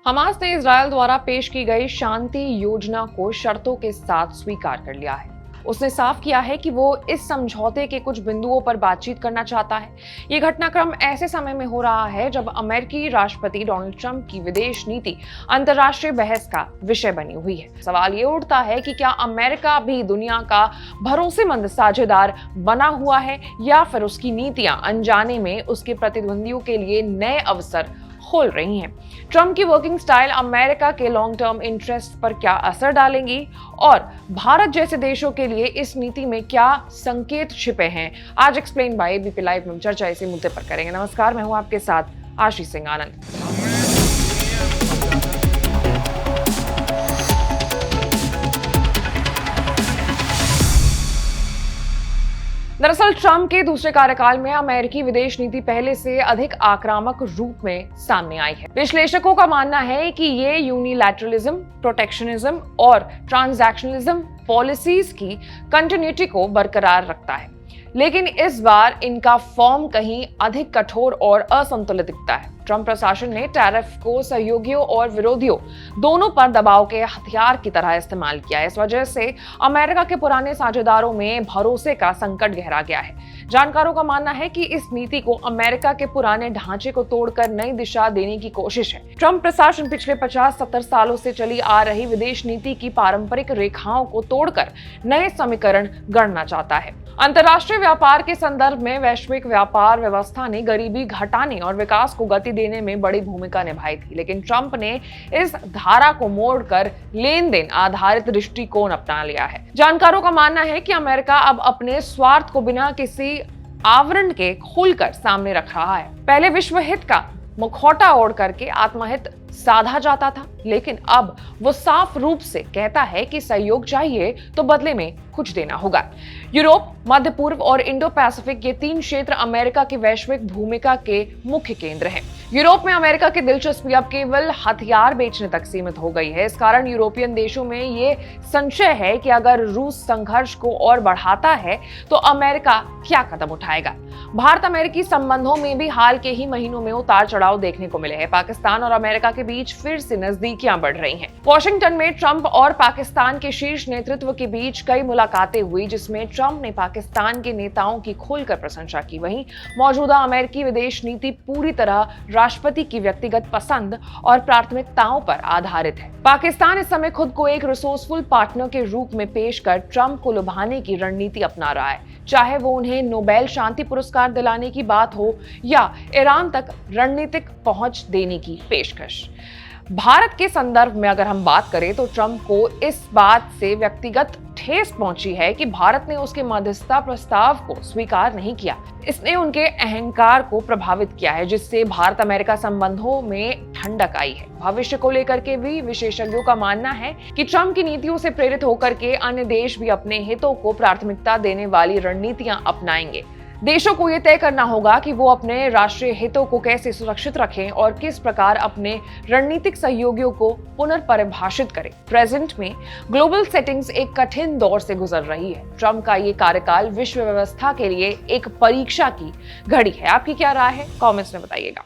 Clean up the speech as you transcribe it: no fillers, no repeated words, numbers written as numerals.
Hamas ने Israel द्वारा पेश की गई शांति योजना को शर्तों के साथ स्वीकार कर लिया है। उसने साफ किया है कि वो इस समझौते के कुछ बिंदुओं पर बातचीत करना चाहता है। ये घटनाक्रम ऐसे समय में हो रहा है जब अमेरिकी राष्ट्रपति डोनाल्ड ट्रंप की विदेश नीति अंतर्राष्ट्रीय बहस का विषय बनी हुई है। सवाल ये उठता है कि क्या अमेरिका भी दुनिया का भरोसेमंद साझेदार बना हुआ है या फिर उसकी नीतियां अनजाने में उसके प्रतिद्वंदियों के लिए नए अवसर खोल रही हैं। ट्रंप की वर्किंग स्टाइल अमेरिका के लॉन्ग टर्म इंटरेस्ट पर क्या असर डालेंगी और भारत जैसे देशों के लिए इस नीति में क्या संकेत छिपे हैं, आज एक्सप्लेन बाय एबीपी लाइव में चर्चा इसी मुद्दे पर करेंगे। नमस्कार, मैं हूं आपके साथ आशीष सिंह आनंद। दरअसल ट्रंप के दूसरे कार्यकाल में अमेरिकी विदेश नीति पहले से अधिक आक्रामक रूप में सामने आई है। विश्लेषकों का मानना है कि ये यूनिलैटरलिज्म, प्रोटेक्शनिज्म और ट्रांजैक्शनलिज्म पॉलिसीज की कंटिन्यूटी को बरकरार रखता है, लेकिन इस बार इनका फॉर्म कहीं अधिक कठोर और असंतुलित दिखता है। ट्रंप प्रशासन ने टैरिफ को सहयोगियों और विरोधियों दोनों पर दबाव के हथियार की तरह इस्तेमाल किया है। इस वजह से अमेरिका के पुराने साझेदारों में भरोसे का संकट गहरा गया है। जानकारों का मानना है कि इस नीति को अमेरिका के पुराने ढांचे को तोड़कर नई दिशा देने की कोशिश है। ट्रंप प्रशासन पिछले 50-70 सालों से चली आ रही विदेश नीति की पारंपरिक रेखाओं को तोड़कर नए समीकरण गढ़ना चाहता है। अंतर्राष्ट्रीय व्यापार के संदर्भ में वैश्विक व्यापार व्यवस्था ने गरीबी घटाने और विकास को गति देने में बड़ी भूमिका निभाई थी, लेकिन ट्रंप ने इस धारा को मोड़कर लेन देन आधारित दृष्टिकोण अपना लिया है। जानकारों का मानना है कि अमेरिका अब अपने स्वार्थ को बिना किसी आवरण के खोलकर सामने रख रहा है। पहले विश्व हित का मुखौटा ओढ़ करके आत्महित साधा जाता था, लेकिन अब वो साफ रूप से कहता है कि सहयोग चाहिए तो बदले में कुछ देना होगा। यूरोप, मध्य पूर्व और इंडो पैसिफिक ये तीन क्षेत्र अमेरिका की वैश्विक भूमिका के मुख्य केंद्र हैं। यूरोप में अमेरिका की दिलचस्पी अब केवल हथियार बेचने तक सीमित हो गई है। इस कारण यूरोपियन देशों में ये संशय है कि अगर रूस संघर्ष को और बढ़ाता है तो अमेरिका क्या कदम उठाएगा। भारत अमेरिकी संबंधों में भी हाल के ही महीनों में उतार चढ़ाव देखने को मिले हैं। पाकिस्तान और अमेरिका के बीच फिर से नजदीकियां बढ़ रही हैं। वॉशिंगटन में ट्रंप और पाकिस्तान के शीर्ष नेतृत्व के बीच कई मुलाकातें हुई, जिसमें ट्रंप ने पाकिस्तान के नेताओं की खोलकर प्रशंसा की। वहीं मौजूदा अमेरिकी विदेश नीति पूरी तरह राष्ट्रपति की व्यक्तिगत पसंद और प्राथमिकताओं पर आधारित है। पाकिस्तान इस समय खुद को एक रिसोर्सफुल पार्टनर के रूप में पेश कर ट्रंप को लुभाने की रणनीति अपना रहा है, चाहे वो उन्हें नोबेल शांति पुरस्कार दिलाने की बात हो या ईरान तक रणनीतिक पहुंच देने की पेशकश। भारत के संदर्भ में अगर हम बात करें तो ट्रंप को इस बात से व्यक्तिगत ठेस पहुंची है कि भारत ने उसके मध्यस्थता प्रस्ताव को स्वीकार नहीं किया। इसने उनके अहंकार को प्रभावित किया है, जिससे भारत अमेरिका संबंधों में ठंडक आई है। भविष्य को लेकर के भी विशेषज्ञों का मानना है कि ट्रंप की नीतियों से प्रेरित होकर के अन्य देश भी अपने हितों को प्राथमिकता देने वाली रणनीतियां अपनाएंगे। देशों को यह तय करना होगा कि वो अपने राष्ट्रीय हितों को कैसे सुरक्षित रखें और किस प्रकार अपने रणनीतिक सहयोगियों को पुनर्परिभाषित करें। प्रेजेंट में ग्लोबल सेटिंग्स एक कठिन दौर से गुजर रही है। ट्रंप का ये कार्यकाल विश्व व्यवस्था के लिए एक परीक्षा की घड़ी है। आपकी क्या राय है, कमेंट्स में बताइएगा।